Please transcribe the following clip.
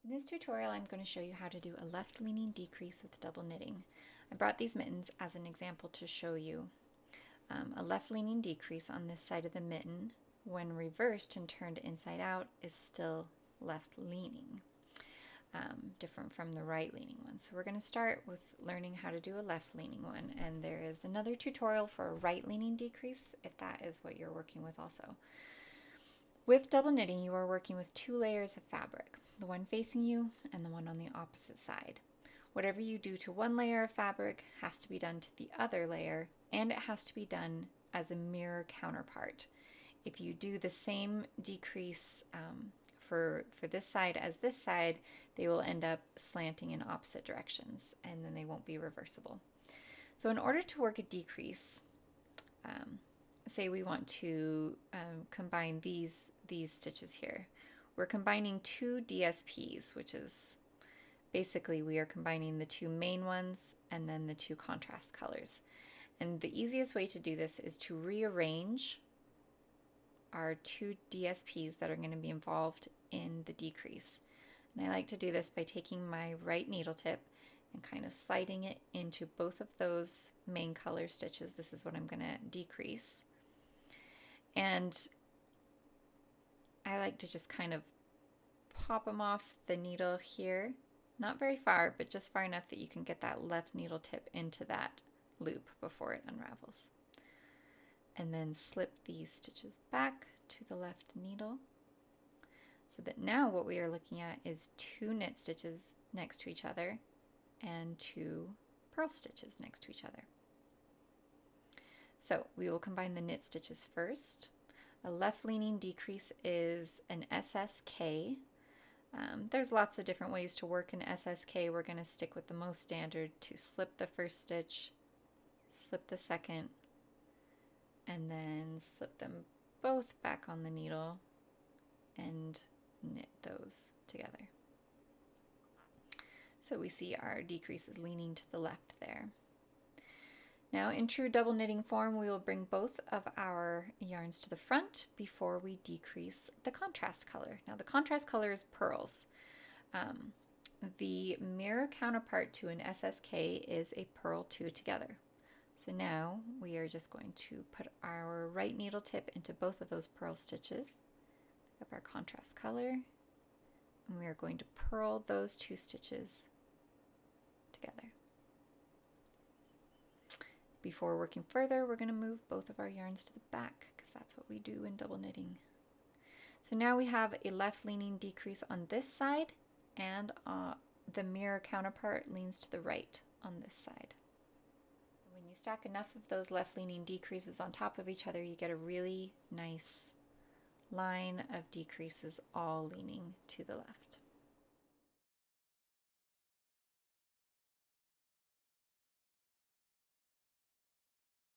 In this tutorial, I'm going to show you how to do a left-leaning decrease with double knitting. I brought these mittens as an example to show you. A left-leaning decrease on this side of the mitten, when reversed and turned inside out, is still left-leaning, different from the right-leaning one. So we're going to start with learning how to do a left-leaning one, and there is another tutorial for a right-leaning decrease if that is what you're working with also. With double knitting, you are working with two layers of fabric, the one facing you and the one on the opposite side. Whatever you do to one layer of fabric has to be done to the other layer, and it has to be done as a mirror counterpart. If you do the same decrease for this side as this side, they will end up slanting in opposite directions, and then they won't be reversible. So in order to work a decrease, say we want to combine these stitches here. We're combining two DSPs, which is basically we are combining the two main ones and then the two contrast colors. And the easiest way to do this is to rearrange our two DSPs that are going to be involved in the decrease. And I like to do this by taking my right needle tip and kind of sliding it into both of those main color stitches. This is what I'm going to decrease. And I like to just kind of pop them off the needle here, not very far, but just far enough that you can get that left needle tip into that loop before it unravels. And then slip these stitches back to the left needle, so that now what we are looking at is two knit stitches next to each other and two purl stitches next to each other. So we will combine the knit stitches first. A left-leaning decrease is an SSK. There's lots of different ways to work an SSK. We're going to stick with the most standard to slip the first stitch, slip the second, and then slip them both back on the needle and knit those together. So we see our decrease is leaning to the left there. Now in true double knitting form, we will bring both of our yarns to the front before we decrease the contrast color. Now the contrast color is pearls. The mirror counterpart to an SSK is a purl two together. So now we are just going to put our right needle tip into both of those purl stitches, pick up our contrast color, and we are going to purl those two stitches together. Before working further, we're going to move both of our yarns to the back because that's what we do in double knitting. So now we have a left-leaning decrease on this side, and the mirror counterpart leans to the right on this side. When you stack enough of those left-leaning decreases on top of each other, you get a really nice line of decreases all leaning to the left.